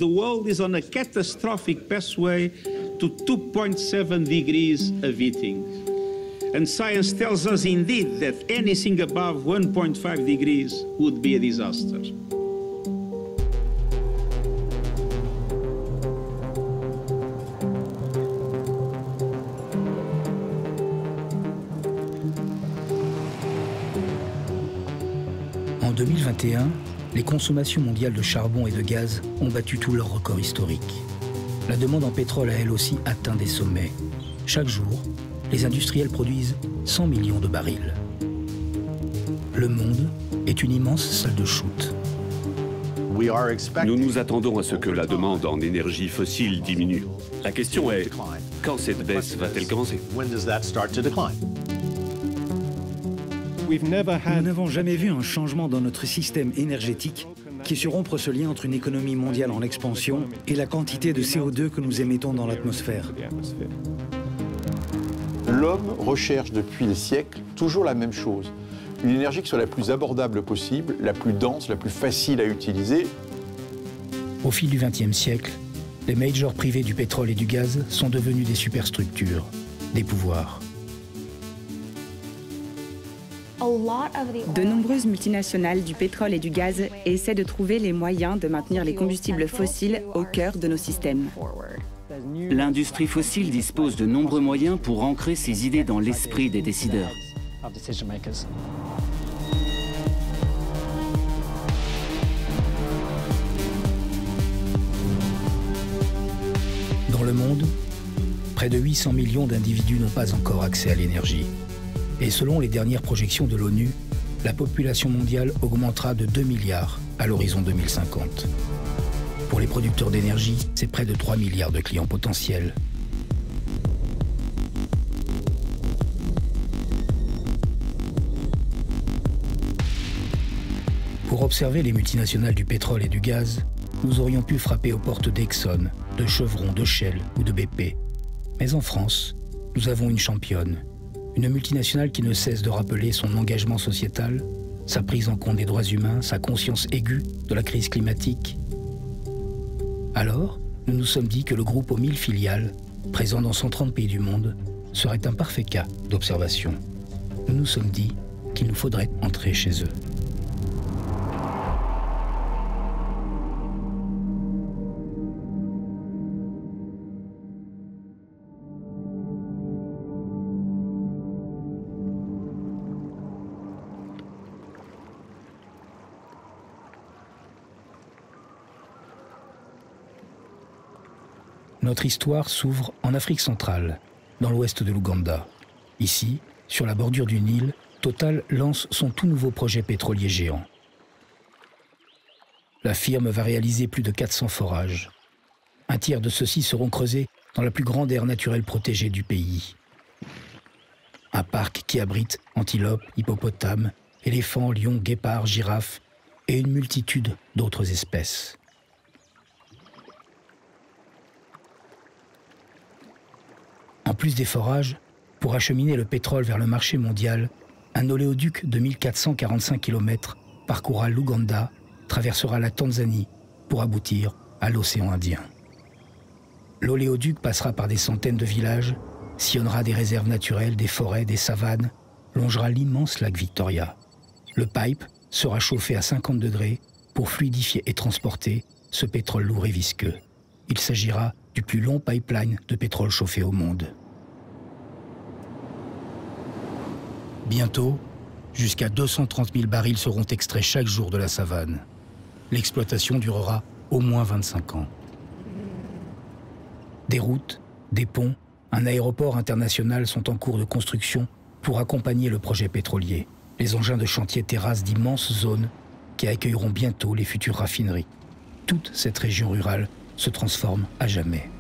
the world is on a catastrophic pathway to 2.7 degrees of heating. And science tells us indeed that anything above 1.5 degrees would be a disaster. En 2021, les consommations mondiales de charbon et de gaz ont battu tous leurs records historiques. La demande en pétrole a elle aussi atteint des sommets. Chaque jour, les industriels produisent 100 millions de barils. Le monde est une immense salle de shoot. Nous nous attendons à ce que la demande en énergie fossile diminue. La question est, quand cette baisse va-t-elle commencer? Nous n'avons jamais vu un changement dans notre système énergétique qui se rompre ce lien entre une économie mondiale en expansion et la quantité de CO2 que nous émettons dans l'atmosphère. L'homme recherche depuis des siècles toujours la même chose. Une énergie qui soit la plus abordable possible, la plus dense, la plus facile à utiliser. Au fil du XXe siècle, les majors privés du pétrole et du gaz sont devenus des superstructures, des pouvoirs. De nombreuses multinationales du pétrole et du gaz essaient de trouver les moyens de maintenir les combustibles fossiles au cœur de nos systèmes. L'industrie fossile dispose de nombreux moyens pour ancrer ses idées dans l'esprit des décideurs. Dans le monde, près de 800 millions d'individus n'ont pas encore accès à l'énergie. Et selon les dernières projections de l'ONU, la population mondiale augmentera de 2 milliards à l'horizon 2050. Pour les producteurs d'énergie, c'est près de 3 milliards de clients potentiels. Pour observer les multinationales du pétrole et du gaz, nous aurions pu frapper aux portes d'Exxon, de Chevron, de Shell ou de BP. Mais en France, nous avons une championne. Une multinationale qui ne cesse de rappeler son engagement sociétal, sa prise en compte des droits humains, sa conscience aiguë de la crise climatique. Alors, nous nous sommes dit que le groupe aux 1000 filiales, présent dans 130 pays du monde, serait un parfait cas d'observation. Nous nous sommes dit qu'il nous faudrait entrer chez eux. Notre histoire s'ouvre en Afrique centrale, dans l'ouest de l'Ouganda. Ici, sur la bordure du Nil, Total lance son tout nouveau projet pétrolier géant. La firme va réaliser plus de 400 forages. Un tiers de ceux-ci seront creusés dans la plus grande aire naturelle protégée du pays. Un parc qui abrite antilopes, hippopotames, éléphants, lions, guépards, girafes et une multitude d'autres espèces. En plus des forages, pour acheminer le pétrole vers le marché mondial, un oléoduc de 1445 km parcourra l'Ouganda, traversera la Tanzanie pour aboutir à l'océan Indien. L'oléoduc passera par des centaines de villages, sillonnera des réserves naturelles, des forêts, des savanes, longera l'immense lac Victoria. Le pipe sera chauffé à 50 degrés pour fluidifier et transporter ce pétrole lourd et visqueux. Il s'agira du plus long pipeline de pétrole chauffé au monde. Bientôt, jusqu'à 230 000 barils seront extraits chaque jour de la savane. L'exploitation durera au moins 25 ans. Des routes, des ponts, un aéroport international sont en cours de construction pour accompagner le projet pétrolier. Les engins de chantier terrassent d'immenses zones qui accueilleront bientôt les futures raffineries. Toute cette région rurale se transforme à jamais.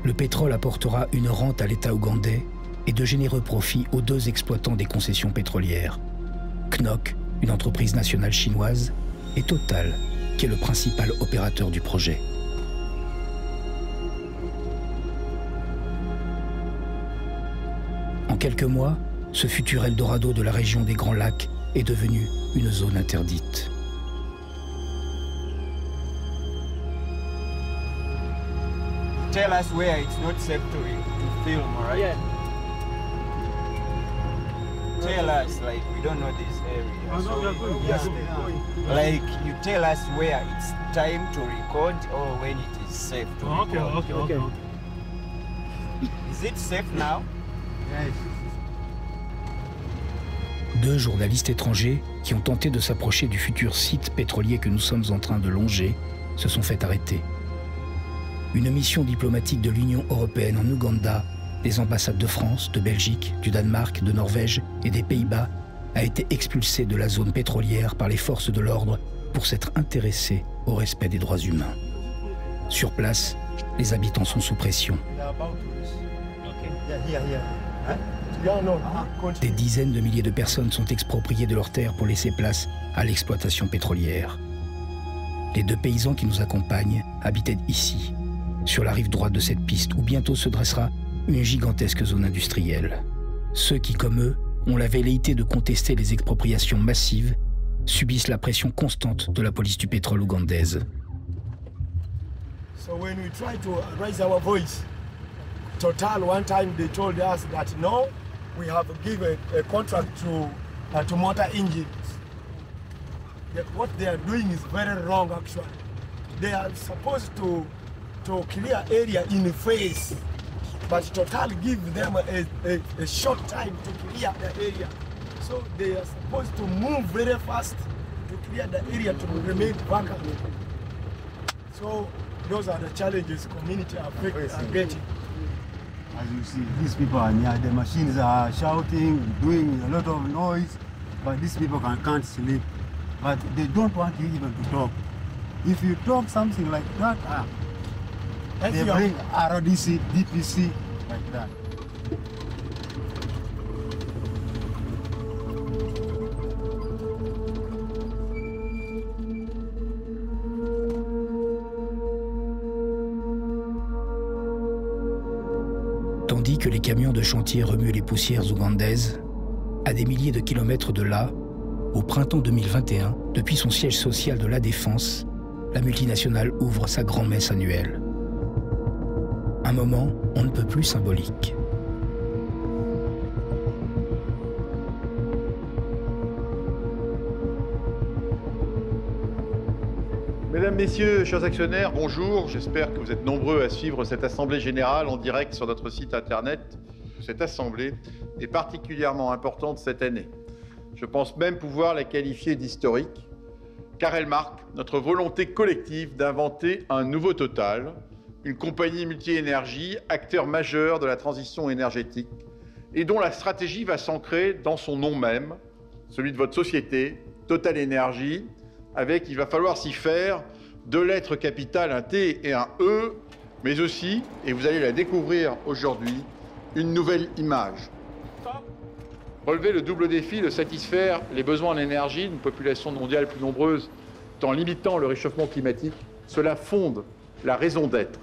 Le pétrole apportera une rente à l'État ougandais et de généreux profits aux deux exploitants des concessions pétrolières. CNOOC, une entreprise nationale chinoise, et Total, qui est le principal opérateur du projet. En quelques mois, ce futur Eldorado de la région des Grands Lacs est devenu une zone interdite. tell us where it's not safe to film, right? Yeah. Tell us, like, we don't know this area. So, yes, like, you tell us where it's time to record or when it is safe to record. Okay. Is it safe now? Yes. Deux journalistes étrangers qui ont tenté de s'approcher du futur site pétrolier que nous sommes en train de longer se sont fait arrêter. Une mission diplomatique de l'Union européenne en Ouganda, des ambassades de France, de Belgique, du Danemark, de Norvège et des Pays-Bas a été expulsée de la zone pétrolière par les forces de l'ordre pour s'être intéressée au respect des droits humains. Sur place, les habitants sont sous pression. Des dizaines de milliers de personnes sont expropriées de leurs terres pour laisser place à l'exploitation pétrolière. Les deux paysans qui nous accompagnent habitaient ici, sur la rive droite de cette piste où bientôt se dressera une gigantesque zone industrielle. Ceux qui, comme eux, ont la velléité de contester les expropriations massives subissent la pression constante de la police du pétrole ougandaise. So when we try to raise our voice, Total one time they told us that no, we have to give a contract to motor engines. That what they are doing is very wrong actually. They are supposed to clear area in the face, but Total give them a short time to clear the area. So they are supposed to move very fast to clear the area to remain vacant. So those are the challenges community are getting. As you see, these people are near, the machines are shouting, doing a lot of noise, but these people can't sleep. But they don't want you even to talk. If you talk something like that, they bring RODC, DPC, like that. Tandis que les camions de chantier remuent les poussières ougandaises, à des milliers de kilomètres de là, au printemps 2021, depuis son siège social de La Défense, la multinationale ouvre sa grand-messe annuelle. Un moment on ne peut plus symbolique. Mesdames, Messieurs, chers actionnaires, bonjour. J'espère que vous êtes nombreux à suivre cette Assemblée Générale en direct sur notre site Internet. Cette Assemblée est particulièrement importante cette année. Je pense même pouvoir la qualifier d'historique, car elle marque notre volonté collective d'inventer un nouveau Total, une compagnie multi-énergie, acteur majeur de la transition énergétique, et dont la stratégie va s'ancrer dans son nom même, celui de votre société, Total Énergie, avec, il va falloir s'y faire, deux lettres capitales, un T et un E, mais aussi, et vous allez la découvrir aujourd'hui, une nouvelle image. Relever le double défi de satisfaire les besoins en énergie d'une population mondiale plus nombreuse, tout en limitant le réchauffement climatique, cela fonde la raison d'être,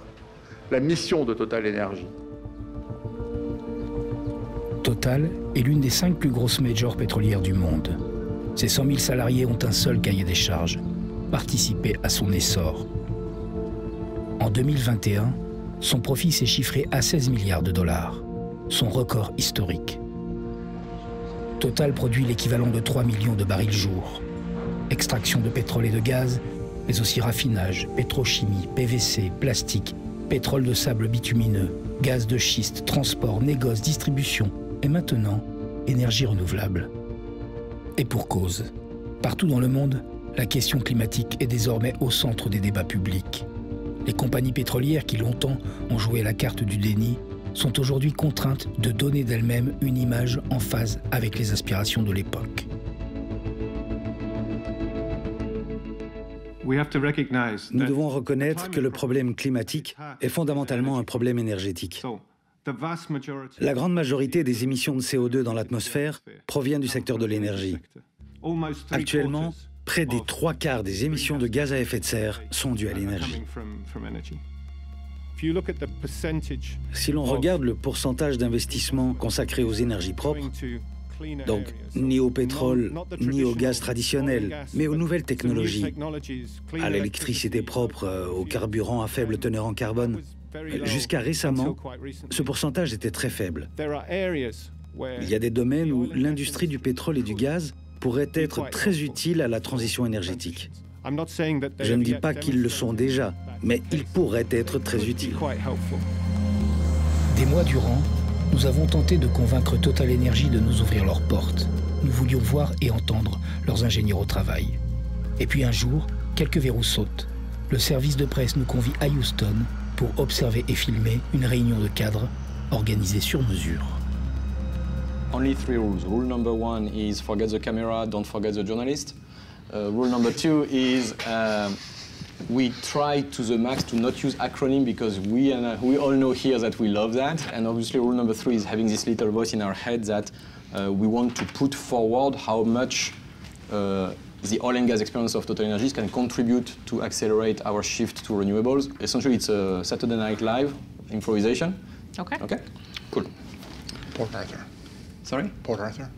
la mission de Total Énergie. Total est l'une des 5 plus grosses majors pétrolières du monde. Ses 100 000 salariés ont un seul cahier des charges, participer à son essor. En 2021, son profit s'est chiffré à 16 milliards de dollars, son record historique. Total produit l'équivalent de 3 millions de barils jour. Extraction de pétrole et de gaz, mais aussi raffinage, pétrochimie, PVC, plastique, pétrole de sable bitumineux, gaz de schiste, transport, négoce, distribution et maintenant, énergie renouvelable. Et pour cause. Partout dans le monde, la question climatique est désormais au centre des débats publics. Les compagnies pétrolières qui longtemps ont joué la carte du déni sont aujourd'hui contraintes de donner d'elles-mêmes une image en phase avec les aspirations de l'époque. Nous devons reconnaître que le problème climatique est fondamentalement un problème énergétique. La grande majorité des émissions de CO2 dans l'atmosphère provient du secteur de l'énergie. Actuellement, près des 3/4 des émissions de gaz à effet de serre sont dues à l'énergie. Si l'on regarde le pourcentage d'investissement consacré aux énergies propres, donc ni au pétrole, ni au gaz traditionnel, mais aux nouvelles technologies, à l'électricité propre, au carburant à faible teneur en carbone, Jusqu'à récemment, ce pourcentage était très faible. Il y a des domaines où l'industrie du pétrole et du gaz pourrait être très utile à la transition énergétique. Je ne dis pas qu'ils le sont déjà, mais ils pourraient être très utiles. Des mois durant, nous avons tenté de convaincre Total Energy de nous ouvrir leurs portes. Nous voulions voir et entendre leurs ingénieurs au travail. Et puis un jour, quelques verrous sautent. Le service de presse nous convie à Houston pour observer et filmer une réunion de cadres organisée sur mesure. Only 3 rules. Rule number 1 is forget the camera, don't forget the journalist. Rule number 2 is we try to the max to not use acronym because we all know here that we love that. And obviously rule number 3 is having this little voice in our head that we want to put forward how much the oil and gas experience of Total Energies can contribute to accelerate our shift to renewables. Essentially, it's a Saturday Night Live improvisation. Okay. Okay, cool. Port Arthur. Sorry? Port Arthur.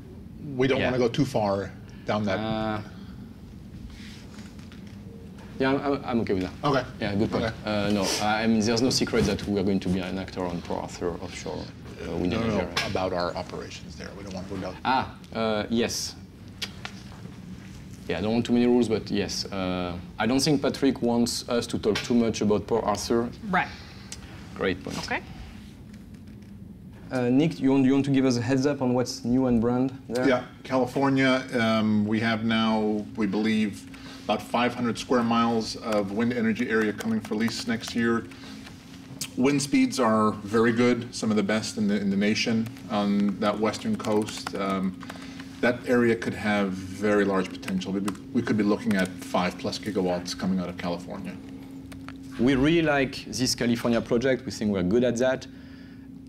We don't want to go too far down that. Yeah, I'm okay with that. Okay. Yeah, good point. Okay. No, I mean, there's no secret that we are going to be an actor on Port Arthur offshore. No, about our operations there. We don't want to go down. Yes. Yeah, I don't want too many rules, but yes. I don't think Patrick wants us to talk too much about Port Arthur. Right. Great point. Okay. Nick, you want to give us a heads up on what's new and brand there? Yeah, California, we have now, we believe, about 500 square miles of wind energy area coming for lease next year. Wind speeds are very good, some of the best in the nation on that western coast. That area could have very large potential. We could be looking at 5+ gigawatts coming out of California. We really like this California project. We think we're good at that.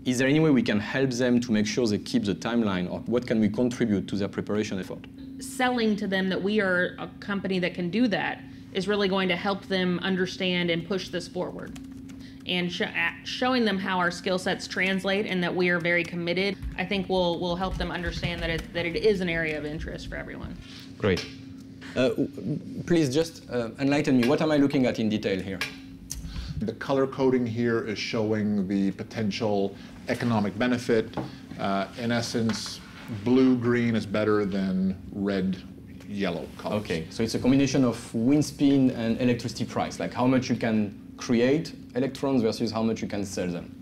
Is there any way we can help them to make sure they keep the timeline, or what can we contribute to their preparation effort? Selling to them that we are a company that can do that is really going to help them understand and push this forward. And showing them how our skill sets translate and that we are very committed, I think will help them understand that it is an area of interest for everyone. Great. Please just enlighten me. What am I looking at in detail here? The color coding here is showing the potential economic benefit. In essence, blue-green is better than red-yellow colors. Okay, so it's a combination of wind speed and electricity price, like how much you can create electrons versus how much you can sell them.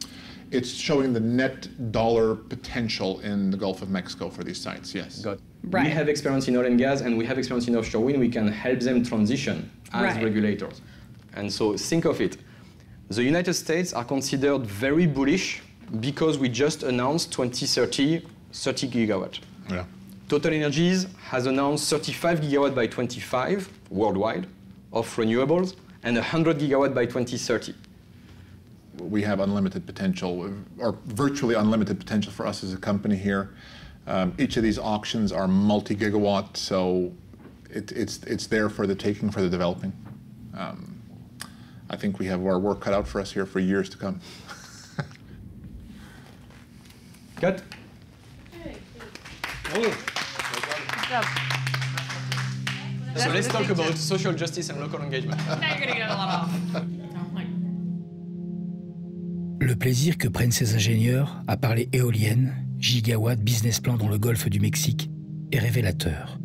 It's showing the net dollar potential in the Gulf of Mexico for these sites, yes. Got it. Right. We have experience in oil and gas, and we have experience in offshore wind. We can help them transition as Right. regulators. And so think of it. The United States are considered very bullish because we just announced 2030, 30 gigawatt. Yeah. Total Energies has announced 35 gigawatt by 25 worldwide of renewables and 100 gigawatt by 2030. We have unlimited potential, or virtually unlimited potential for us as a company here. Each of these auctions are multi-gigawatt, so it's there for the taking, for the developing. I think we have our work cut out for us here for years to come. Good. So let's talk about social justice and local engagement. Now you're going to get a lot off. Le plaisir que prennent ces ingénieurs à parler éoliennes, gigawatts, business plan dans le golfe du Mexique est révélateur.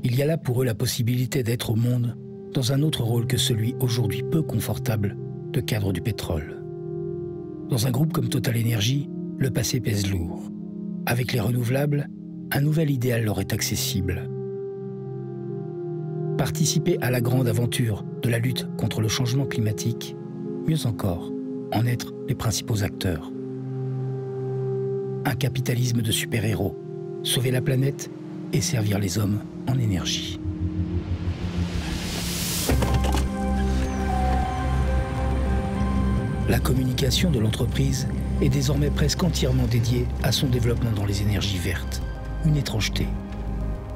Il y a là pour eux la possibilité d'être au monde dans un autre rôle que celui aujourd'hui peu confortable de cadre du pétrole. Dans un groupe comme Total Energy, le passé pèse lourd. Avec les renouvelables, un nouvel idéal leur est accessible. Participer à la grande aventure de la lutte contre le changement climatique, mieux encore, en être les principaux acteurs. Un capitalisme de super-héros, sauver la planète et servir les hommes en énergie. La communication de l'entreprise est désormais presque entièrement dédiée à son développement dans les énergies vertes. Une étrangeté.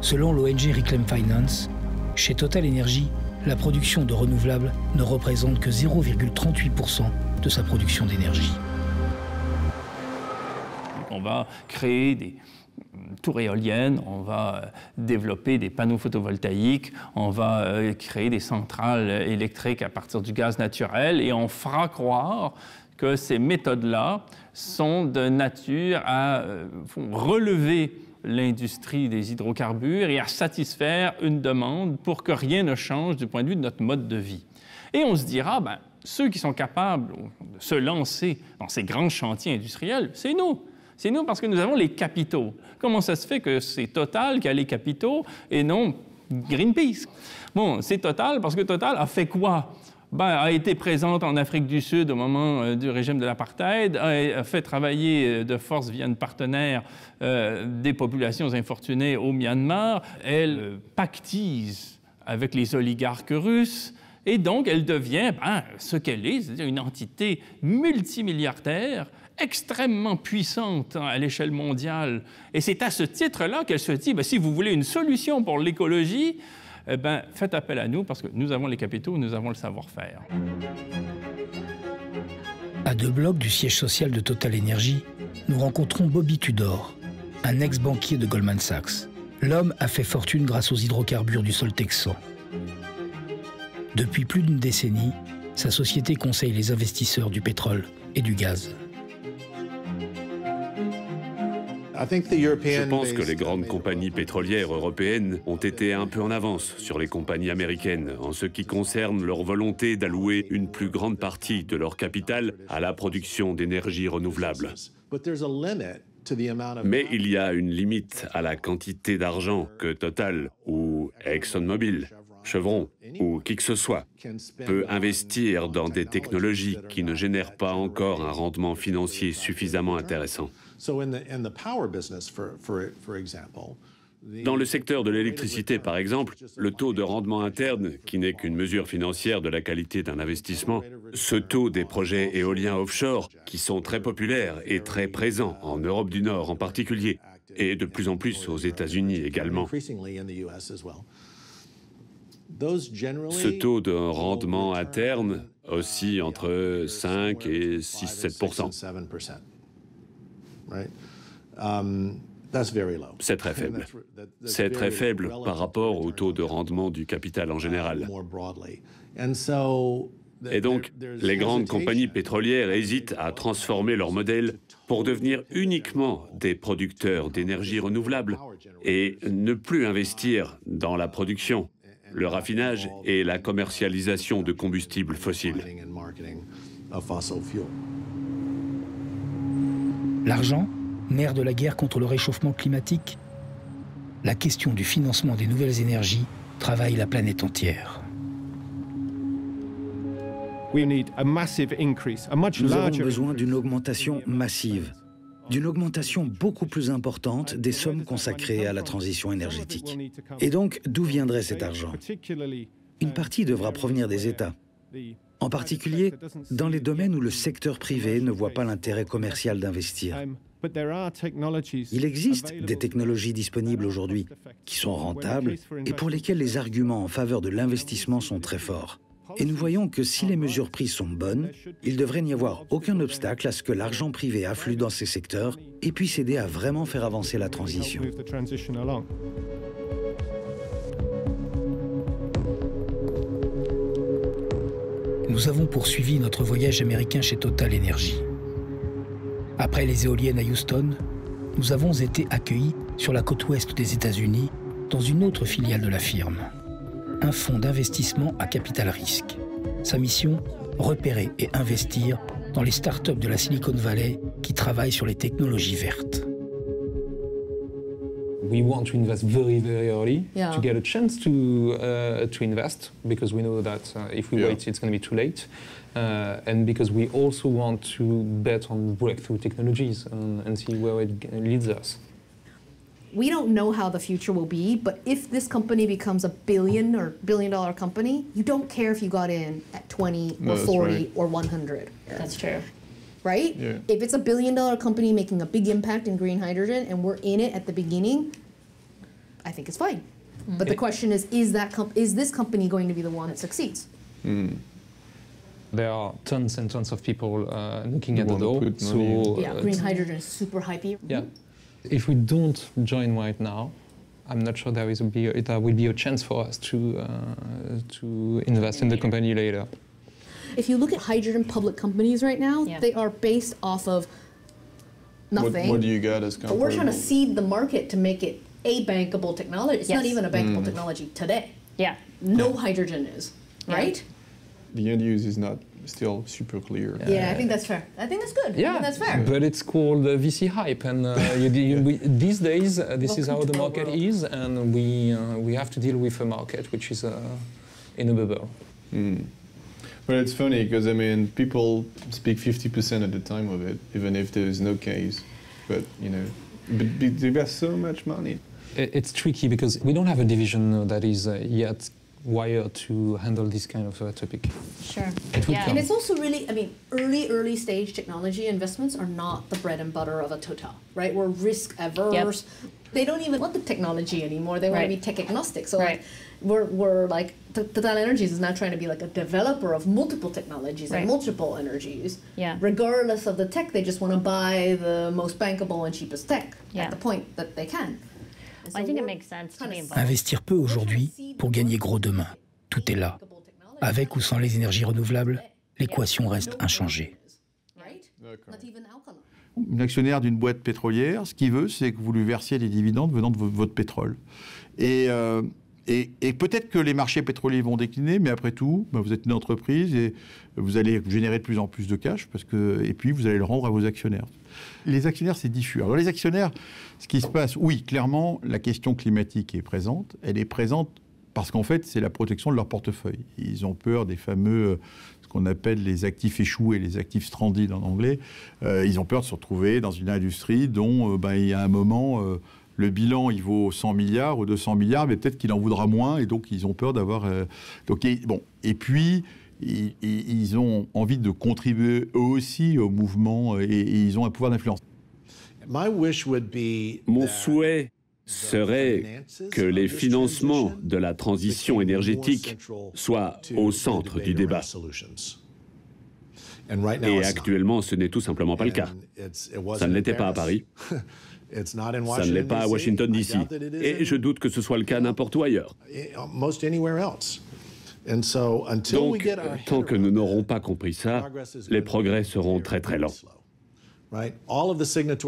Selon l'ONG Reclaim Finance, chez Total Energy, la production de renouvelables ne représente que 0,38% de sa production d'énergie. On va créer tours éoliennes, on va développer des panneaux photovoltaïques, on va créer des centrales électriques à partir du gaz naturel et on fera croire que ces méthodes-là sont de nature à relever l'industrie des hydrocarbures et à satisfaire une demande pour que rien ne change du point de vue de notre mode de vie. Et on se dira, ben, ceux qui sont capables de se lancer dans ces grands chantiers industriels, c'est nous. C'est nous parce que nous avons les capitaux. Comment ça se fait que c'est Total qui a les capitaux et non Greenpeace? Bon, c'est Total parce que Total a fait quoi? Ben, a été présente en Afrique du Sud au moment du régime de l'apartheid, a fait travailler de force via une partenaire des populations infortunées au Myanmar. Elle pactise avec les oligarques russes et donc elle devient ce qu'elle est, c'est-à-dire une entité multimilliardaire extrêmement puissante à l'échelle mondiale. Et c'est à ce titre-là qu'elle se dit, si vous voulez une solution pour l'écologie, faites appel à nous parce que nous avons les capitaux, nous avons le savoir-faire. À 2 blocs du siège social de Total Energy, nous rencontrons Bobby Tudor, un ex-banquier de Goldman Sachs. L'homme a fait fortune grâce aux hydrocarbures du sol texan. Depuis plus d'une décennie, sa société conseille les investisseurs du pétrole et du gaz. Je pense que les grandes compagnies pétrolières européennes ont été un peu en avance sur les compagnies américaines en ce qui concerne leur volonté d'allouer une plus grande partie de leur capital à la production d'énergie renouvelable. Mais il y a une limite à la quantité d'argent que Total ou ExxonMobil, Chevron ou qui que ce soit peut investir dans des technologies qui ne génèrent pas encore un rendement financier suffisamment intéressant. Dans le secteur de l'électricité, par exemple, le taux de rendement interne, qui n'est qu'une mesure financière de la qualité d'un investissement, ce taux des projets éoliens offshore, qui sont très populaires et très présents en Europe du Nord en particulier, et de plus en plus aux États-Unis également. Ce taux de rendement interne oscille entre 5 et 6-7%. C'est très faible. C'est très faible par rapport au taux de rendement du capital en général. Et donc, les grandes compagnies pétrolières hésitent à transformer leur modèle pour devenir uniquement des producteurs d'énergie renouvelable et ne plus investir dans la production, le raffinage et la commercialisation de combustibles fossiles. L'argent, nerf de la guerre contre le réchauffement climatique, la question du financement des nouvelles énergies travaille la planète entière. Nous avons besoin d'une augmentation massive, d'une augmentation beaucoup plus importante des sommes consacrées à la transition énergétique. Et donc, d'où viendrait cet argent? Une partie devra provenir des États, en particulier dans les domaines où le secteur privé ne voit pas l'intérêt commercial d'investir. Il existe des technologies disponibles aujourd'hui qui sont rentables et pour lesquelles les arguments en faveur de l'investissement sont très forts. Et nous voyons que si les mesures prises sont bonnes, il ne devrait n'y avoir aucun obstacle à ce que l'argent privé afflue dans ces secteurs et puisse aider à vraiment faire avancer la transition. Nous avons poursuivi notre voyage américain chez Total Energy. Après les éoliennes à Houston, nous avons été accueillis sur la côte ouest des États-Unis dans une autre filiale de la firme, un fonds d'investissement à capital risque. Sa mission, repérer et investir dans les startups de la Silicon Valley qui travaillent sur les technologies vertes. We want to invest very, very early to get a chance to invest, because we know that if we wait, it's going to be too late, and because we also want to bet on breakthrough technologies and see where it leads us. We don't know how the future will be, but if this company becomes a billion or billion-dollar company, you don't care if you got in at 20 or 40 or 100. That's true. Right? Yeah. If it's a billion-dollar company making a big impact in green hydrogen and we're in it at the beginning, I think it's fine. But the question is this company going to be the one that succeeds? There are tons and tons of people knocking at the door. So green hydrogen is super hypey. Yeah. If we don't join right now, I'm not sure there will be a chance for us to invest in the company later. If you look at hydrogen public companies right now, they are based off of nothing. What do you get as comparable? But we're trying to seed the market to make it a bankable technology. It's not even a bankable technology today. Yeah. No hydrogen is, right? The end use is not still super clear. Yeah, I think that's fair. I think that's good. Yeah, I think that's fair. But it's called VC hype, and these days this is how the market is, and we have to deal with a market which is in a bubble. But it's funny because I mean people speak 50% at the time of it, even if there is no case. But you know, they got so much money. It's tricky because we don't have a division that is yet wired to handle this kind of topic. Sure. It will come. And it's also really, I mean, early stage technology investments are not the bread and butter of a Total, right? We're risk averse. They don't even want the technology anymore. They want to be tech agnostic. So like, we're like, Total Energies is now trying to be like a developer of multiple technologies and multiple energies. Yeah. Regardless of the tech, they just want to buy the most bankable and cheapest tech at the point that they can. I think it makes sense to be involved. Investir peu aujourd'hui pour gagner gros demain. Tout est là. Avec ou sans les énergies renouvelables, l'équation reste inchangée. L'actionnaire d'une boîte pétrolière, ce qu'il veut, c'est que vous lui versiez des dividendes venant de votre pétrole. Et peut-être que les marchés pétroliers vont décliner, mais après tout, vous êtes une entreprise et vous allez générer de plus en plus de cash, et puis vous allez le rendre à vos actionnaires. Les actionnaires, c'est diffus. Alors les actionnaires, ce qui se passe, oui, clairement, la question climatique est présente. Elle est présente parce qu'en fait, c'est la protection de leur portefeuille. Ils ont peur des fameux, ce qu'on appelle les actifs échoués, les actifs stranded en anglais. Ils ont peur de se retrouver dans une industrie dont, il y a un moment... le bilan, il vaut 100 milliards ou 200 milliards, mais peut-être qu'il en voudra moins, et donc ils ont peur d'avoir... Et puis, ils ont envie de contribuer eux aussi au mouvement, et ils ont un pouvoir d'influence. Mon souhait serait que les financements de la transition énergétique soient au centre du débat. Et actuellement, ce n'est tout simplement pas le cas. Ça ne l'était pas à Paris. Ça ne l'est pas à Washington, D.C. Et je doute que ce soit le cas n'importe où ailleurs. Donc, tant que nous n'aurons pas compris ça, les progrès seront très très lents.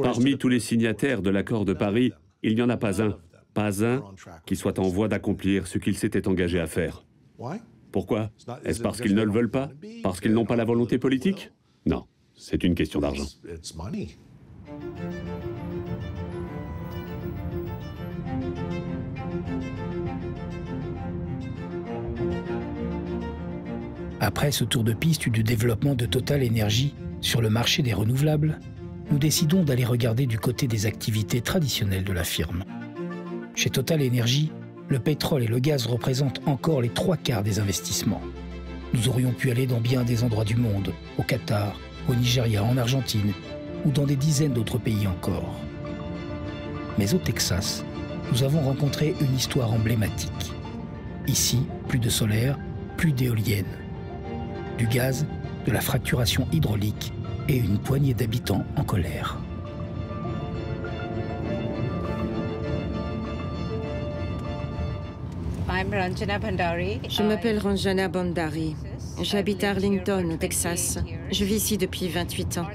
Parmi tous les signataires de l'accord de Paris, il n'y en a pas un qui soit en voie d'accomplir ce qu'il s'était engagé à faire. Pourquoi? Est-ce parce qu'ils ne le veulent pas? Parce qu'ils n'ont pas la volonté politique? Non, c'est une question d'argent. Après ce tour de piste du développement de Total Energy sur le marché des renouvelables, nous décidons d'aller regarder du côté des activités traditionnelles de la firme. Chez Total Energy, le pétrole et le gaz représentent encore les 3/4 des investissements. Nous aurions pu aller dans bien des endroits du monde, au Qatar, au Nigeria, en Argentine, ou dans des dizaines d'autres pays encore. Mais au Texas, nous avons rencontré une histoire emblématique. Ici, plus de solaire, plus d'éoliennes. Du gaz, de la fracturation hydraulique et une poignée d'habitants en colère. Je m'appelle Ranjana Bandari. J'habite à Arlington, au Texas. Je vis ici depuis 28 ans.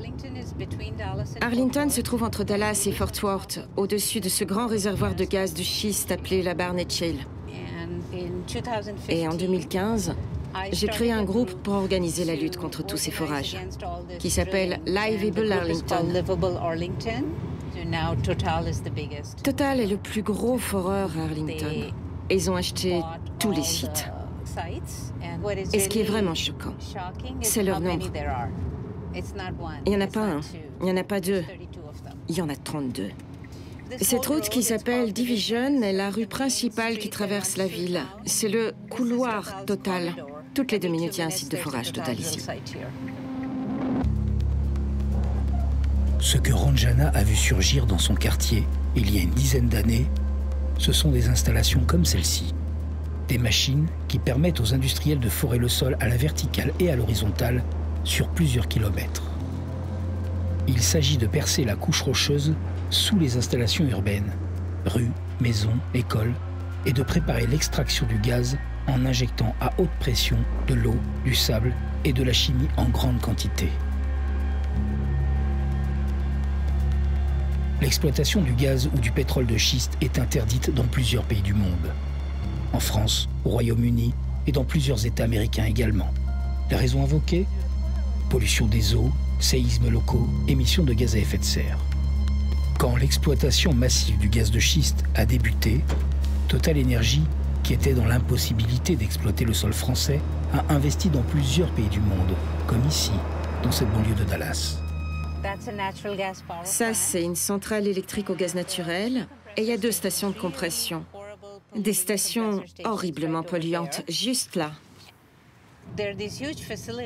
Arlington se trouve entre Dallas et Fort Worth, au-dessus de ce grand réservoir de gaz de schiste appelé la Barnett Shale. Et en 2015, j'ai créé un groupe pour organiser la lutte contre tous ces forages, qui s'appelle Liveable Arlington. Total est le plus gros foreur à Arlington. Ils ont acheté tous les sites. Et ce qui est vraiment choquant, c'est leur nombre. Il n'y en a pas un, il n'y en a pas deux, il y en a 32. Cette route qui s'appelle Division est la rue principale qui traverse la ville. C'est le couloir Total. Toutes les 2 minutes, il y a un site de forage Total ici. Ce que Ranjana a vu surgir dans son quartier il y a une dizaine d'années, ce sont des installations comme celle-ci. Des machines qui permettent aux industriels de forer le sol à la verticale et à l'horizontale sur plusieurs kilomètres. Il s'agit de percer la couche rocheuse sous les installations urbaines, rues, maisons, écoles, et de préparer l'extraction du gaz en injectant à haute pression de l'eau, du sable et de la chimie en grande quantité. L'exploitation du gaz ou du pétrole de schiste est interdite dans plusieurs pays du monde. En France, au Royaume-Uni et dans plusieurs États américains également. Les raisons invoquées ? Pollution des eaux, séismes locaux, émissions de gaz à effet de serre. Quand l'exploitation massive du gaz de schiste a débuté, Total Energy, qui était dans l'impossibilité d'exploiter le sol français, a investi dans plusieurs pays du monde, comme ici, dans cette banlieue de Dallas. Ça, c'est une centrale électrique au gaz naturel et il y a 2 stations de compression. Des stations horriblement polluantes, juste là.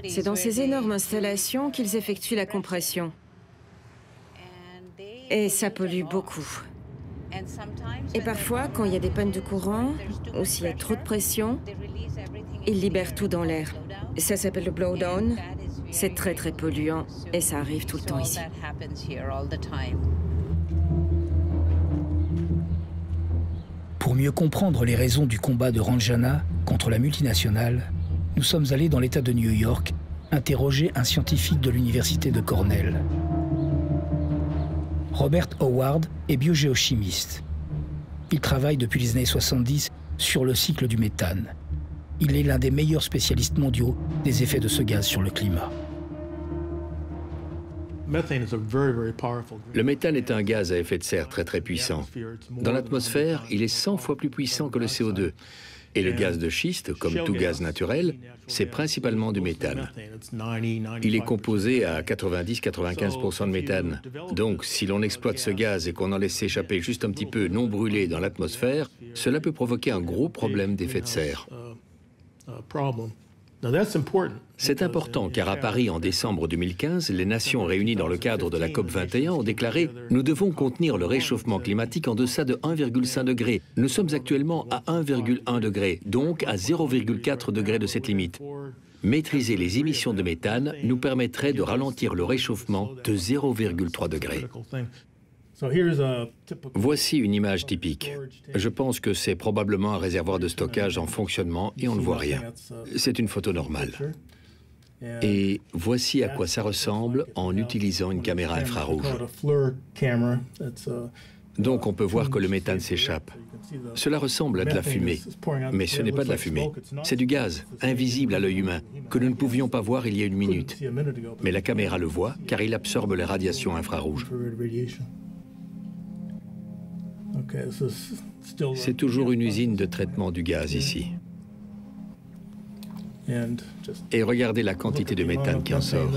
C'est dans ces énormes installations qu'ils effectuent la compression. Et ça pollue beaucoup. Et parfois, quand il y a des pannes de courant, ou s'il y a trop de pression, ils libèrent tout dans l'air. Ça s'appelle le blowdown. C'est très très polluant et ça arrive tout le temps ici. Pour mieux comprendre les raisons du combat de Ranjana contre la multinationale, nous sommes allés dans l'État de New York interroger un scientifique de l'université de Cornell. Robert Howard est biogéochimiste. Il travaille depuis les années 70 sur le cycle du méthane. Il est l'un des meilleurs spécialistes mondiaux des effets de ce gaz sur le climat. Le méthane est un gaz à effet de serre très puissant. Dans l'atmosphère, il est 100 fois plus puissant que le CO2. Et le gaz de schiste, comme tout gaz naturel, c'est principalement du méthane. Il est composé à 90-95% de méthane. Donc, si l'on exploite ce gaz et qu'on en laisse s'échapper juste un petit peu non brûlé dans l'atmosphère, cela peut provoquer un gros problème d'effet de serre. C'est important car à Paris, en décembre 2015, les nations réunies dans le cadre de la COP21 ont déclaré « Nous devons contenir le réchauffement climatique en deçà de 1,5 degré. Nous sommes actuellement à 1,1 degré, donc à 0,4 degré de cette limite. Maîtriser les émissions de méthane nous permettrait de ralentir le réchauffement de 0,3 degré. » Voici une image typique. Je pense que c'est probablement un réservoir de stockage en fonctionnement et on ne voit rien. C'est une photo normale. Et voici à quoi ça ressemble en utilisant une caméra infrarouge. Donc on peut voir que le méthane s'échappe. Cela ressemble à de la fumée, mais ce n'est pas de la fumée. C'est du gaz, invisible à l'œil humain, que nous ne pouvions pas voir il y a une minute. Mais la caméra le voit car il absorbe les radiations infrarouges. C'est toujours une usine de traitement du gaz ici. Et regardez la quantité de méthane qui en sort.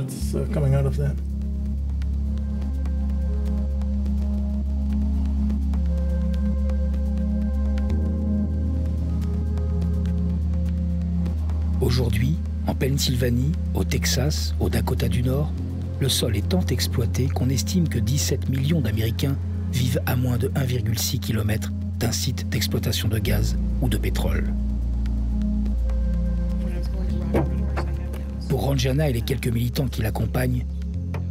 Aujourd'hui, en Pennsylvanie, au Texas, au Dakota du Nord, le sol est tant exploité qu'on estime que 17 millions d'Américains vivent à moins de 1,6 km d'un site d'exploitation de gaz ou de pétrole. Pour Ranjana et les quelques militants qui l'accompagnent,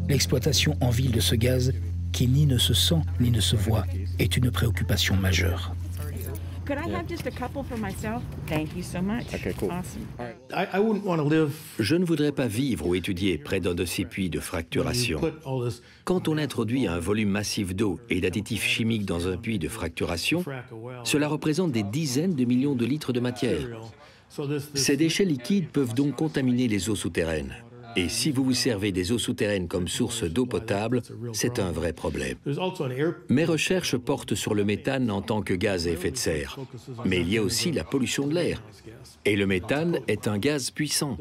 l'exploitation en ville de ce gaz, qui ni ne se sent ni ne se voit, est une préoccupation majeure. Could I have just a couple for myself? Thank you so much. Okay, cool. Awesome. I wouldn't want to live. Je ne voudrais pas vivre ou étudier près d'un de ces puits de fracturation. Quand on introduit un volume massif d'eau et d'additifs chimiques dans un puits de fracturation, cela représente des dizaines de millions de litres de matière. Ces déchets liquides peuvent donc contaminer les eaux souterraines. Et si vous vous servez des eaux souterraines comme source d'eau potable, c'est un vrai problème. Mes recherches portent sur le méthane en tant que gaz à effet de serre. Mais il y a aussi la pollution de l'air. Et le méthane est un gaz puissant.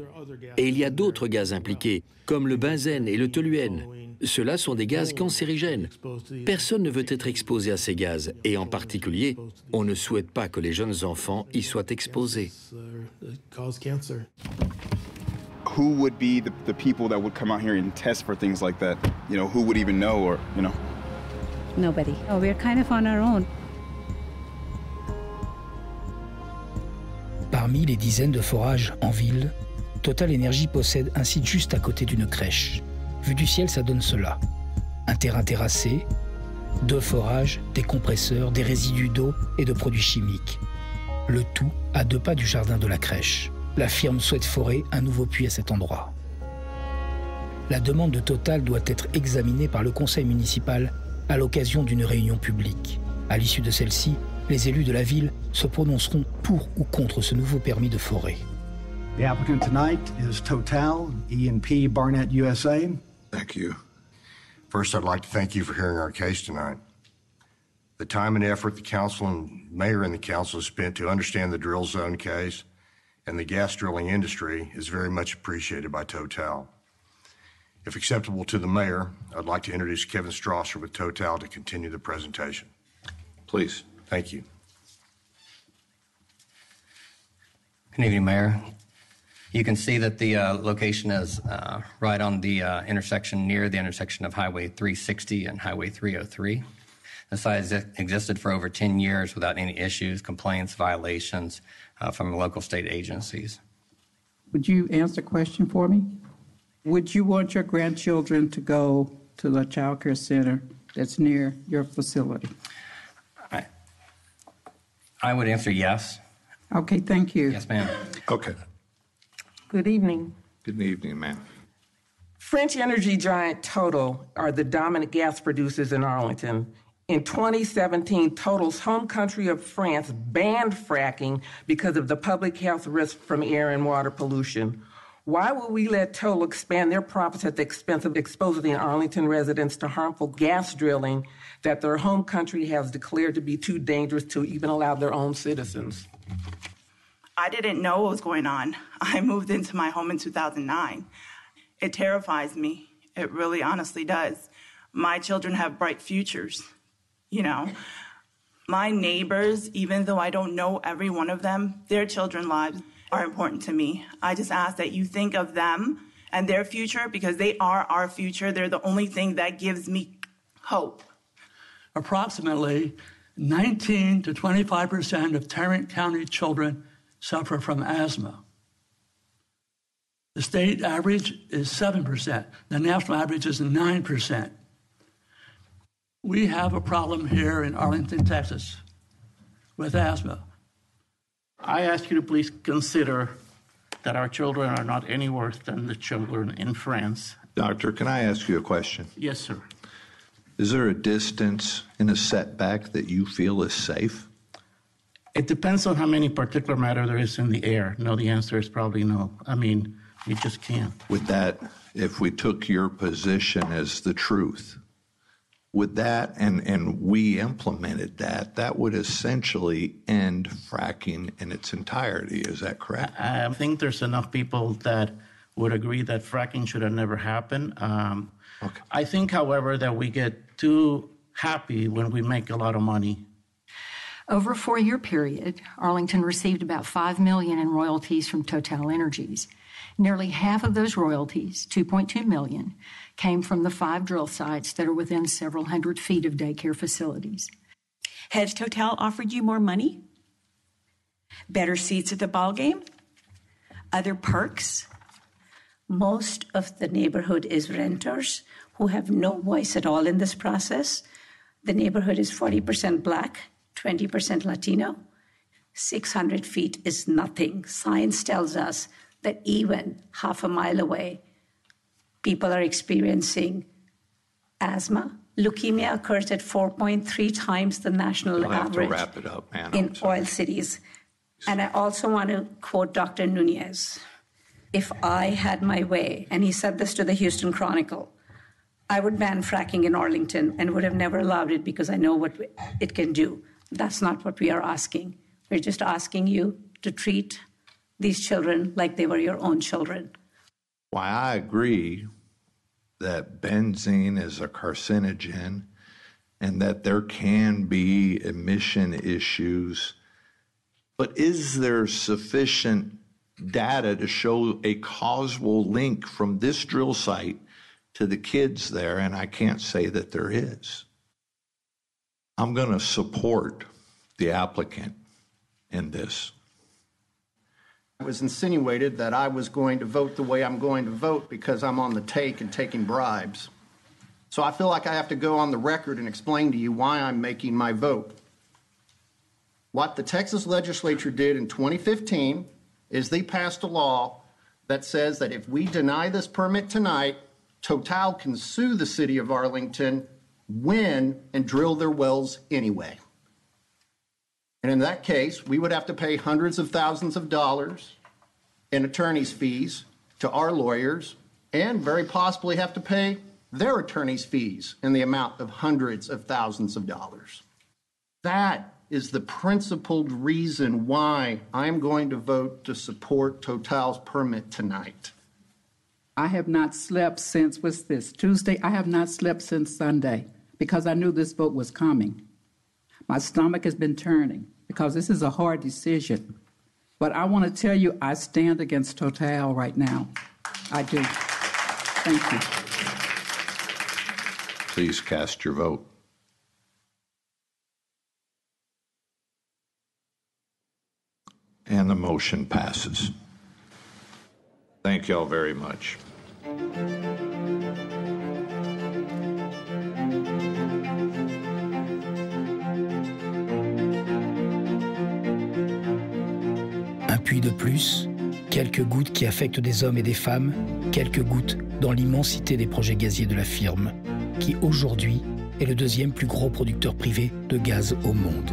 Et il y a d'autres gaz impliqués, comme le benzène et le toluène. Ceux-là sont des gaz cancérigènes. Personne ne veut être exposé à ces gaz. Et en particulier, on ne souhaite pas que les jeunes enfants y soient exposés. Who would be the people that would come out here and test for things like that? You know, who would even know or, you know? Nobody. Oh, we're kind of on our own. Parmi les dizaines de forages en ville, Total Energy possède un site juste à côté d'une crèche. Vu du ciel, ça donne cela. Un terrain terrassé, 2 forages, des compresseurs, des résidus d'eau et de produits chimiques. Le tout à 2 pas du jardin de la crèche. La firme souhaite forer un nouveau puits à cet endroit. La demande de Total doit être examinée par le conseil municipal à l'occasion d'une réunion publique. À l'issue de celle-ci, les élus de la ville se prononceront pour ou contre ce nouveau permis de forer. The applicant tonight is Total E&P Barnett USA. Thank you. First, I'd like to thank you for hearing our case tonight. The time and effort the council and mayor and the council have spent to understand the drill zone case and the gas drilling industry is very much appreciated by Total. If acceptable to the mayor, I'd like to introduce Kevin Strasser with Total to continue the presentation. Please. Thank you. Good evening, Mayor. You can see that the location is right on the intersection, near the intersection of Highway 360 and Highway 303. The site has existed for over 10 years without any issues, complaints, violations from local state agencies. Would you answer a question for me? Would you want your grandchildren to go to the child care center that's near your facility? I would answer yes. Okay, thank you. Yes, ma'am. Okay. Good evening. Good evening, ma'am. French energy giant Total are the dominant gas producers in Arlington. In 2017, Total's home country of France banned fracking because of the public health risk from air and water pollution. Why would we let Total expand their profits at the expense of exposing Arlington residents to harmful gas drilling that their home country has declared to be too dangerous to even allow their own citizens? I didn't know what was going on. I moved into my home in 2009. It terrifies me. It really honestly does. My children have bright futures, you know. My neighbors, even though I don't know every one of them, their children's lives are important to me. I just ask that you think of them and their future because they are our future. They're the only thing that gives me hope. Approximately 19 to 25% of Tarrant County children suffer from asthma. The state average is 7%. The national average is 9%. We have a problem here in Arlington, Texas, with asthma. I ask you to please consider that our children are not any worse than the children in France. Doctor, can I ask you a question? Yes, sir. Is there a distance in a setback that you feel is safe? It depends on how many particulate matter there is in the air. No, the answer is probably no. I mean, we just can't. Would that, if we took your position as the truth, would that, and we implemented that, that would essentially end fracking in its entirety. Is that correct? I think there's enough people that would agree that fracking should have never happened. Okay. I think, however, that we get too happy when we make a lot of money. Over a 4-year period, Arlington received about $5 million in royalties from Total Energies. Nearly half of those royalties, $2.2 million, came from the 5 drill sites that are within several hundred feet of daycare facilities. Has Total offered you more money? Better seats at the ballgame? Other perks? Most of the neighborhood is renters who have no voice at all in this process. The neighborhood is 40% Black, 20% Latino. 600 feet is nothing. Science tells us that even half a mile away, people are experiencing asthma. Leukemia occurs at 4.3 times the national average to wrap it up, man. in oil cities. And I also want to quote Dr. Nunez. If I had my way, and he said this to the Houston Chronicle, I would ban fracking in Arlington and would have never allowed it because I know what it can do. That's not what we are asking. We're just asking you to treat these children like they were your own children. Why, I agree that benzene is a carcinogen and that there can be emission issues, but is there sufficient data to show a causal link from this drill site to the kids there? And I can't say that there is. I'm going to support the applicant in this. It was insinuated that I was going to vote the way I'm going to vote because I'm on the take and taking bribes. So I feel like I have to go on the record and explain to you why I'm making my vote. What the Texas legislature did in 2015 is they passed a law that says that if we deny this permit tonight, Total can sue the city of Arlington, win, and drill their wells anyway. And in that case, we would have to pay hundreds of thousands of dollars in attorney's fees to our lawyers and very possibly have to pay their attorney's fees in the amount of hundreds of thousands of dollars. That is the principled reason why I'm going to vote to support Total's permit tonight. I have not slept since, what's this, Tuesday? I have not slept since Sunday because I knew this vote was coming. My stomach has been turning because this is a hard decision. But I want to tell you, I stand against Total right now. I do. Thank you. Please cast your vote. And the motion passes. Thank you all very much. Un puits de plus, quelques gouttes qui affectent des hommes et des femmes, quelques gouttes dans l'immensité des projets gaziers de la firme, qui aujourd'hui est le deuxième plus gros producteur privé de gaz au monde.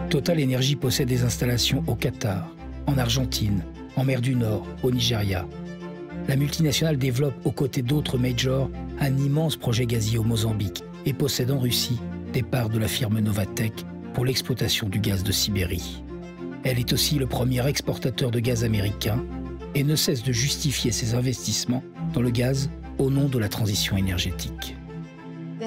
Total Energy possède des installations au Qatar, en Argentine, en mer du Nord, au Nigeria. La multinationale développe aux côtés d'autres majors un immense projet gazier au Mozambique et possède en Russie des parts de la firme Novatek pour l'exploitation du gaz de Sibérie. Elle est aussi le premier exportateur de gaz américain et ne cesse de justifier ses investissements dans le gaz au nom de la transition énergétique. Le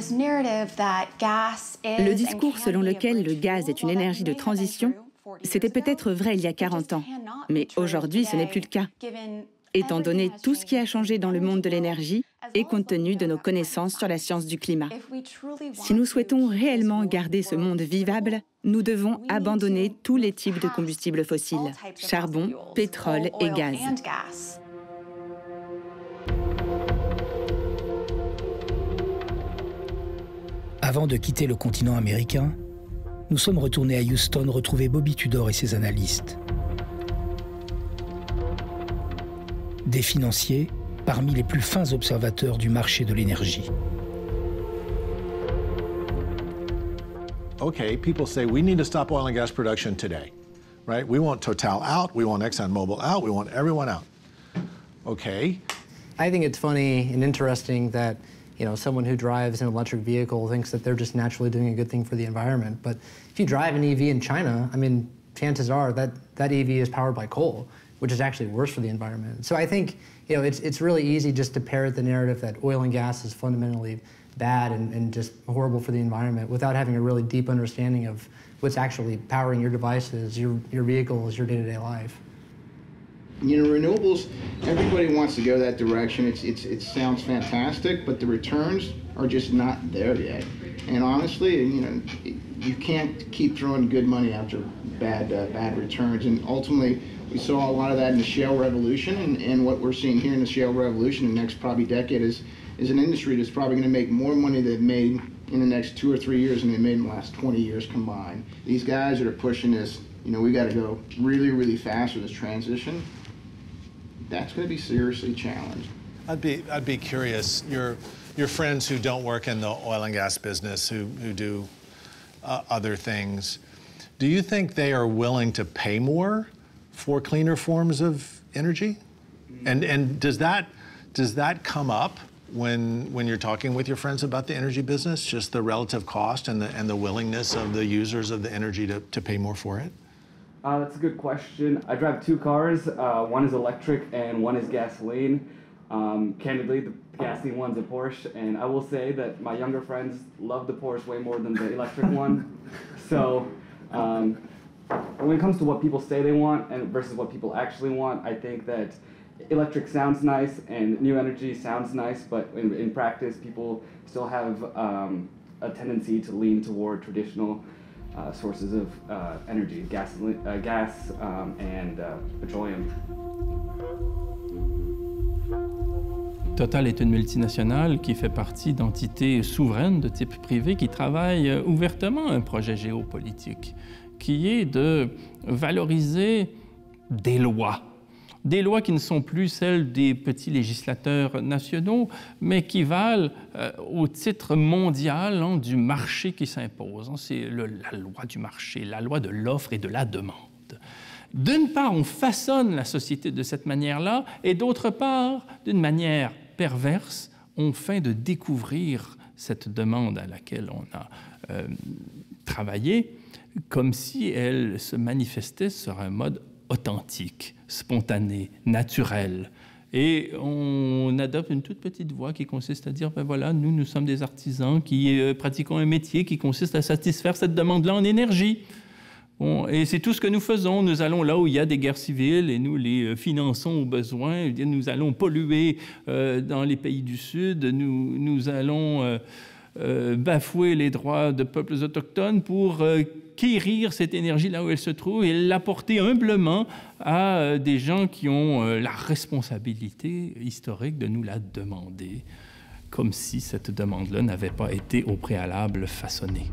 discours selon lequel le gaz est une énergie de transition, c'était peut-être vrai il y a 40 ans, mais aujourd'hui ce n'est plus le cas, étant donné tout ce qui a changé dans le monde de l'énergie et compte tenu de nos connaissances sur la science du climat. Si nous souhaitons réellement garder ce monde vivable, nous devons abandonner tous les types de combustibles fossiles, charbon, pétrole et gaz. Avant de quitter le continent américain, nous sommes retournés à Houston retrouver Bobby Tudor et ses analystes. Des financiers parmi les plus fins observateurs du marché de l'énergie. Okay, people say we need to stop oil and gas production today, right? We want Total out, we want ExxonMobil out, we want everyone out. Okay. I think it's funny and interesting that someone who drives an electric vehicle thinks that they're just naturally doing a good thing for the environment. But if you drive an EV in China, I mean, chances are that EV is powered by coal, which is actually worse for the environment. So I think, it's really easy just to parrot the narrative that oil and gas is fundamentally bad and just horrible for the environment without having a really deep understanding of what's actually powering your devices, your vehicles, your day-to-day life. Renewables, everybody wants to go that direction. It sounds fantastic, but the returns are just not there yet. And honestly, you can't keep throwing good money after bad returns. And ultimately, we saw a lot of that in the shale revolution, and what we're seeing here in the shale revolution in the next probably decade is an industry that's probably going to make more money than they've made in the next 2 or 3 years than they made in the last 20 years combined. These guys that are pushing this, we got to go really, really fast with this transition. That's going to be seriously challenged. I'd be curious. Your friends who don't work in the oil and gas business, who do other things, do you think they are willing to pay more for cleaner forms of energy? And does that come up when you're talking with your friends about the energy business? Just the relative cost and the willingness of the users of the energy to pay more for it? That's a good question. I drive 2 cars. One is electric and one is gasoline. Candidly, the gasoline one's a Porsche, and I will say that my younger friends love the Porsche way more than the electric one. So when it comes to what people say they want and versus what people actually want, I think that electric sounds nice and new energy sounds nice, but in practice, people still have a tendency to lean toward traditional sources of energy, gas and petroleum. Total est une multinationale qui fait partie d'entités souveraines de type privé qui travaillent ouvertement un projet géopolitique, qui est de valoriser des lois qui ne sont plus celles des petits législateurs nationaux, mais qui valent au titre mondial du marché qui s'impose. C'est la loi du marché, la loi de l'offre et de la demande. D'une part, on façonne la société de cette manière-là, et d'autre part, d'une manière perverse, on feint de découvrir cette demande à laquelle on a travaillé, comme si elle se manifestait sur un mode authentique, spontané, naturel. Et on adopte une toute petite voie qui consiste à dire, ben voilà, nous sommes des artisans qui pratiquons un métier qui consiste à satisfaire cette demande-là en énergie. Bon, et c'est tout ce que nous faisons. Nous allons là où il y a des guerres civiles et nous les finançons au besoin. Nous allons polluer dans les pays du Sud. Nous allons bafouer les droits de peuples autochtones pour quérir cette énergie là où elle se trouve et l'apporter humblement à des gens qui ont la responsabilité historique de nous la demander, comme si cette demande-là n'avait pas été au préalable façonnée.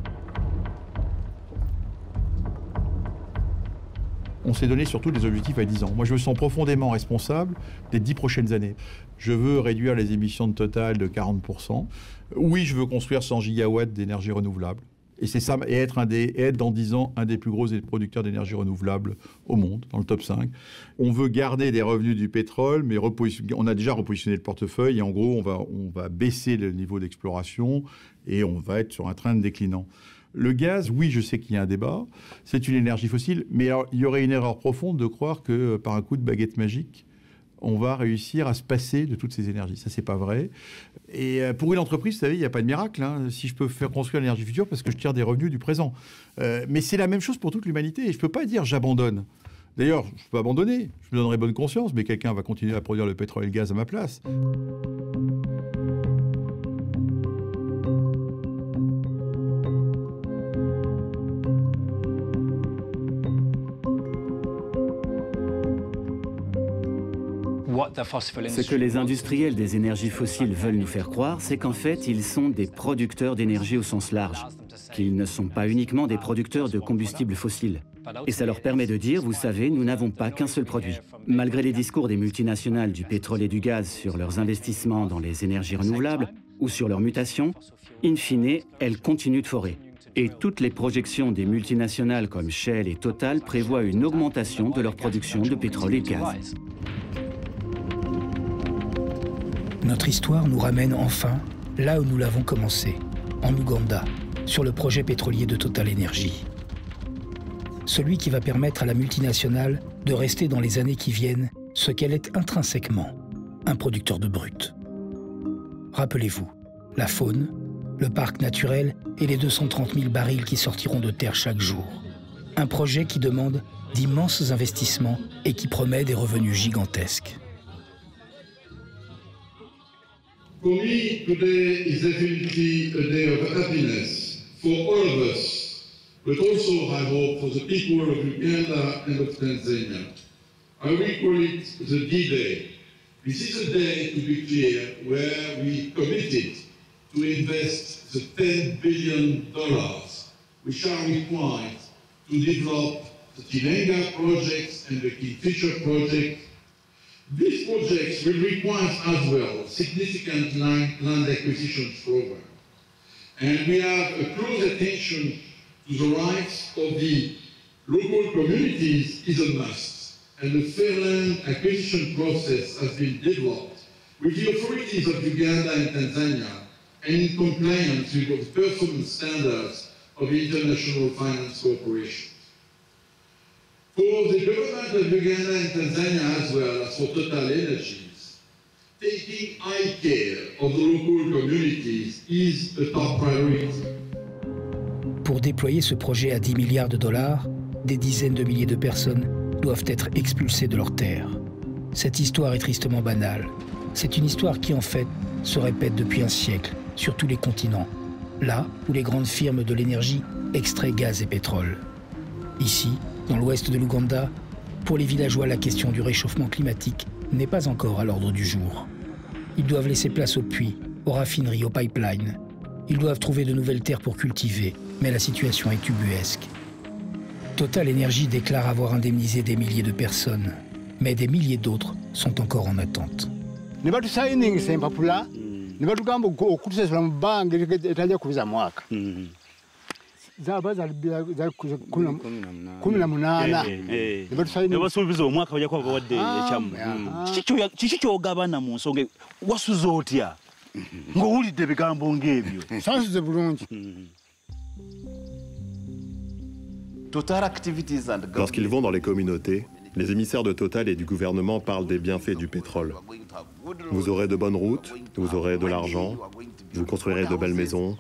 On s'est donné surtout des objectifs à 10 ans. Moi, je me sens profondément responsable des 10 prochaines années. Je veux réduire les émissions de Total de 40%. Oui, je veux construire 100 gigawatts d'énergie renouvelable. Et c'est ça, et être dans 10 ans un des plus gros producteurs d'énergie renouvelable au monde, dans le top 5. On veut garder des revenus du pétrole, mais on a déjà repositionné le portefeuille et en gros, on va baisser le niveau d'exploration et on va être sur un train déclinant. Le gaz, oui, je sais qu'il y a un débat, c'est une énergie fossile, mais alors, il y aurait une erreur profonde de croire que par un coup de baguette magique, on va réussir à se passer de toutes ces énergies. Ça, c'est pas vrai. Et pour une entreprise, vous savez, il n'y a pas de miracle. Si je peux faire construire l'énergie future, parce que je tire des revenus du présent. Mais c'est la même chose pour toute l'humanité. Et je ne peux pas dire j'abandonne. D'ailleurs, je peux abandonner. Je me donnerai bonne conscience, mais quelqu'un va continuer à produire le pétrole et le gaz à ma place. Ce que les industriels des énergies fossiles veulent nous faire croire, c'est qu'en fait, ils sont des producteurs d'énergie au sens large, qu'ils ne sont pas uniquement des producteurs de combustibles fossiles. Et ça leur permet de dire, vous savez, nous n'avons pas qu'un seul produit. Malgré les discours des multinationales du pétrole et du gaz sur leurs investissements dans les énergies renouvelables ou sur leur mutation, in fine, elles continuent de forer. Et toutes les projections des multinationales comme Shell et Total prévoient une augmentation de leur production de pétrole et de gaz. Notre histoire nous ramène enfin là où nous l'avons commencé, en Ouganda, sur le projet pétrolier de Total Energy. Celui qui va permettre à la multinationale de rester dans les années qui viennent ce qu'elle est intrinsèquement, un producteur de brut. Rappelez-vous, la faune, le parc naturel et les 230 000 barils qui sortiront de terre chaque jour. Un projet qui demande d'immenses investissements et qui promet des revenus gigantesques. For me, today is definitely a day of happiness for all of us, but also, I hope, for the people of Uganda and of Tanzania. I will call it the D-Day. This is a day, to be clear, where we committed to invest the $10 billion which are required to develop the Tilenga projects and the Kingfisher project. These projects will require as well significant land acquisition program. And we have a close attention to the rights of the local communities is a must. And a fair land acquisition process has been developed with the authorities of Uganda and Tanzania and in compliance with the performance standards of international finance cooperation. For the government of Uganda and Tanzania as well as for Total Energies, taking high care of the local communities is a top priority. Pour déployer ce projet à 10 milliards de dollars, des dizaines de milliers de personnes doivent être expulsées de leurs terres. Cette histoire est tristement banale. C'est une histoire qui, en fait, se répète depuis un siècle sur tous les continents, là où les grandes firmes de l'énergie extraient gaz et pétrole. Ici, dans l'ouest de l'Ouganda, pour les villageois, la question du réchauffement climatique n'est pas encore à l'ordre du jour. Ils doivent laisser place aux puits, aux raffineries, aux pipelines. Ils doivent trouver de nouvelles terres pour cultiver, mais la situation est ubuesque. Total Energy déclare avoir indemnisé des milliers de personnes, mais des milliers d'autres sont encore en attente. nebasuubiza omwaka bajja kuba bawadde ekyamu kiki kyogabana mu nsonga wasuza otya ng'owulidde ebigambo ng'ebyo sansuze bulungi. Lorsqu'ils vont dans les communautés, les émissaires de Total et du gouvernement parlent des bienfaits du pétrole. Vous aurez de bonnes routes, vous aurez de l'argent, vous construirez de belles maisons.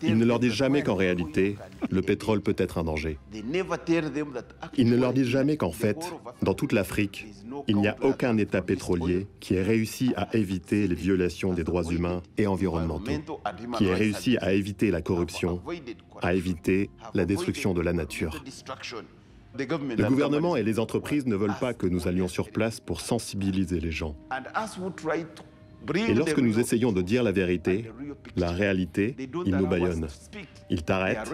Ils ne leur disent jamais qu'en réalité, le pétrole peut être un danger. Ils ne leur disent jamais qu'en fait, dans toute l'Afrique, il n'y a aucun État pétrolier qui ait réussi à éviter les violations des droits humains et environnementaux, qui ait réussi à éviter la corruption, à éviter la destruction de la nature. Le gouvernement et les entreprises ne veulent pas que nous allions sur place pour sensibiliser les gens. Et lorsque nous essayons de dire la vérité, la réalité, ils nous bâillonnent. Ils t'arrêtent,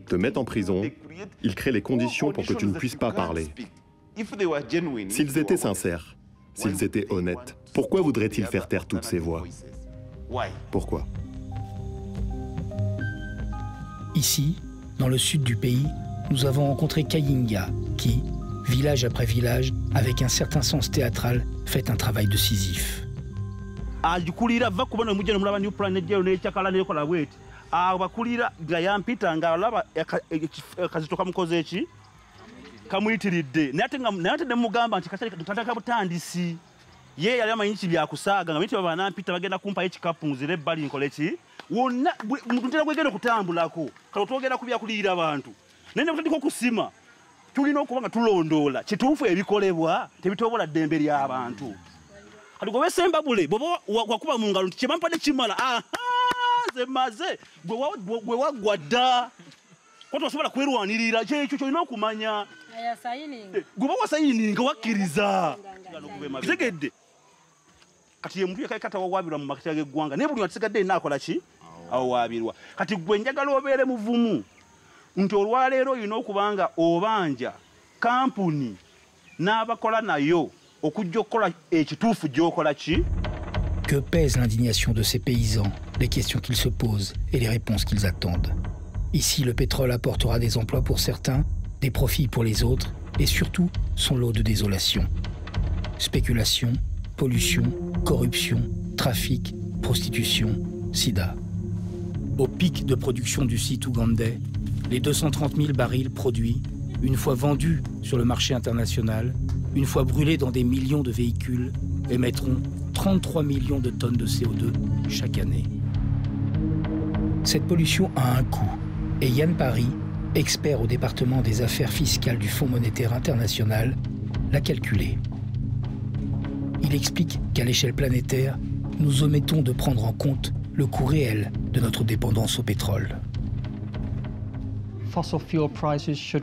te mettent en prison, ils créent les conditions pour que tu ne puisses pas parler. S'ils étaient sincères, s'ils étaient honnêtes, pourquoi voudraient-ils faire taire toutes ces voix? Pourquoi? Ici, dans le sud du pays, nous avons rencontré Kayinga, qui, village après village, avec un certain sens théâtral, fait un travail de Sisyphe. agikulira va kubona mujja nomulaba new plan ejjayo n'ekyakala n'ekola bweti abakulira nga yampita nga alaba akazito kamukoze eki kamuyitiridde naye ate nemugamba nti tataka butandisi ye yali amanyi ki byakusaaga nga miti baba nampita bagenda kumpayo ekikapu nzire ebbali nkole ki wonna muntu ntera gwegenda okutambulako kale otwogera ku byakulira abantu naye nebutandika okusima tulina okuba nga tulondoola kituufu ebikolebwa tebitobola ddembe ly'abantu kati gwe wesemba bule bwoba wakuba mu ngalo nti kyebampadde kimala ze maze gwe waggwa dda kwati osobola kwerwanirira kyekyo kyolina okumanya gwe ba wasayininga wakkiriza kitegedde kati ye muntu yekakata wawaabirwa mu makatira g'eggwanga naye buli atisigadde yina akola ki awawaabirwa kati gwe njagala obeere muvumu nti olwaleero olina okuba nga obanja kampuni n'abakola nayo okujja okukola ekituufu gy'okola ki. Que pèse l'indignation de ces paysans, les questions qu'ils se posent et les réponses qu'ils attendent. Ici, le pétrole apportera des emplois pour certains, des profits pour les autres, et surtout son lot de désolation. Spéculation, pollution, corruption, trafic, prostitution, sida. Au pic de production du site ougandais, les 230 000 barils produits, une fois vendus sur le marché international, une fois brûlés dans des millions de véhicules, émettront 33 millions de tonnes de CO2 chaque année. Cette pollution a un coût, et Yann Parry, expert au département des affaires fiscales du Fonds monétaire international, l'a calculé. Il explique qu'à l'échelle planétaire, nous omettons de prendre en compte le coût réel de notre dépendance au pétrole.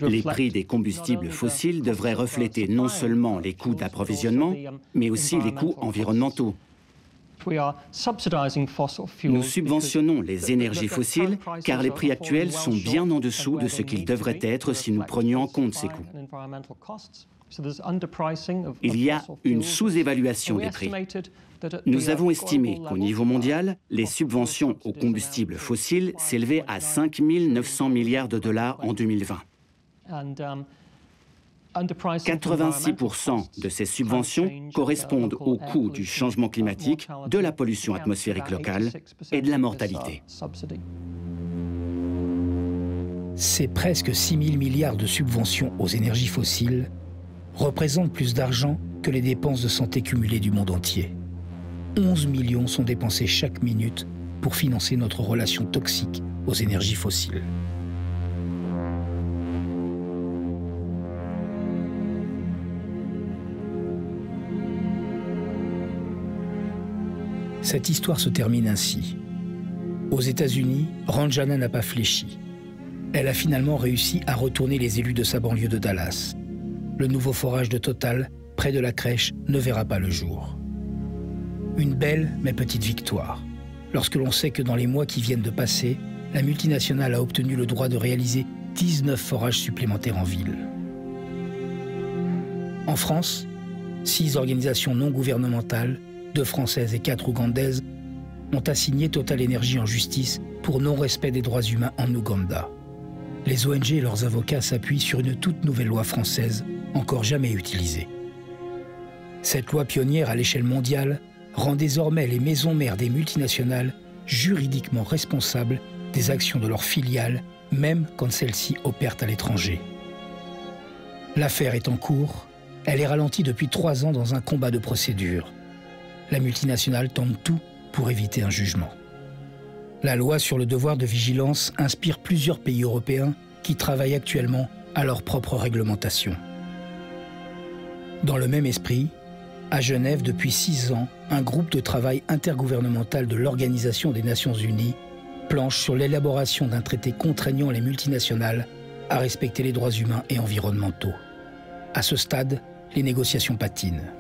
Les prix des combustibles fossiles devraient refléter non seulement les coûts d'approvisionnement, mais aussi les coûts environnementaux. Nous subventionnons les énergies fossiles car les prix actuels sont bien en dessous de ce qu'ils devraient être si nous prenions en compte ces coûts. Il y a une sous-évaluation des prix. Nous avons estimé qu'au niveau mondial, les subventions aux combustibles fossiles s'élevaient à 5 900 milliards de dollars en 2020. 86% de ces subventions correspondent au coût du changement climatique, de la pollution atmosphérique locale et de la mortalité. Ces presque 6 000 milliards de subventions aux énergies fossiles représentent plus d'argent que les dépenses de santé cumulées du monde entier. 11 millions sont dépensés chaque minute pour financer notre relation toxique aux énergies fossiles. Cette histoire se termine ainsi. Aux États-Unis, Ranjana n'a pas fléchi. Elle a finalement réussi à retourner les élus de sa banlieue de Dallas. Le nouveau forage de Total, près de la crèche, ne verra pas le jour. Une belle mais petite victoire, lorsque l'on sait que dans les mois qui viennent de passer, la multinationale a obtenu le droit de réaliser 19 forages supplémentaires en ville. En France, 6 organisations non gouvernementales, 2 françaises et 4 ougandaises, ont assigné Total Energy en justice pour non-respect des droits humains en Ouganda. Les ONG et leurs avocats s'appuient sur une toute nouvelle loi française, encore jamais utilisée. Cette loi pionnière à l'échelle mondiale rend désormais les maisons mères des multinationales juridiquement responsables des actions de leurs filiales, même quand celles-ci opèrent à l'étranger. L'affaire est en cours, elle est ralentie depuis 3 ans dans un combat de procédure. La multinationale tente tout pour éviter un jugement. La loi sur le devoir de vigilance inspire plusieurs pays européens qui travaillent actuellement à leur propre réglementation. Dans le même esprit, à Genève, depuis 6 ans, un groupe de travail intergouvernemental de l'Organisation des Nations Unies planche sur l'élaboration d'un traité contraignant les multinationales à respecter les droits humains et environnementaux. À ce stade, les négociations patinent.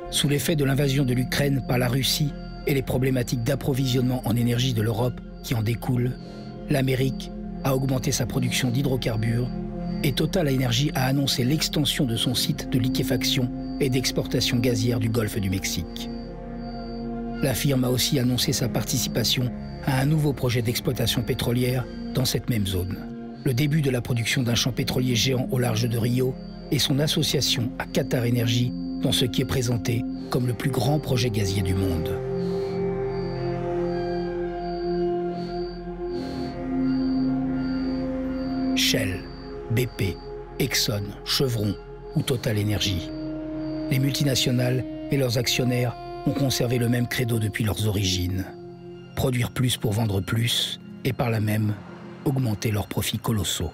Sous l'effet de l'invasion de l'Ukraine par la Russie et les problématiques d'approvisionnement en énergie de l'Europe qui en découlent, l'Amérique a augmenté sa production d'hydrocarbures et Total Energy a annoncé l'extension de son site de liquéfaction et d'exportation gazière du Golfe du Mexique. La firme a aussi annoncé sa participation à un nouveau projet d'exploitation pétrolière dans cette même zone. Le début de la production d'un champ pétrolier géant au large de Rio et son association à Qatar Energy dans ce qui est présenté comme le plus grand projet gazier du monde. Shell, BP, Exxon, Chevron ou Total Energy. Les multinationales et leurs actionnaires ont conservé le même credo depuis leurs origines. Produire plus pour vendre plus et par là même augmenter leurs profits colossaux.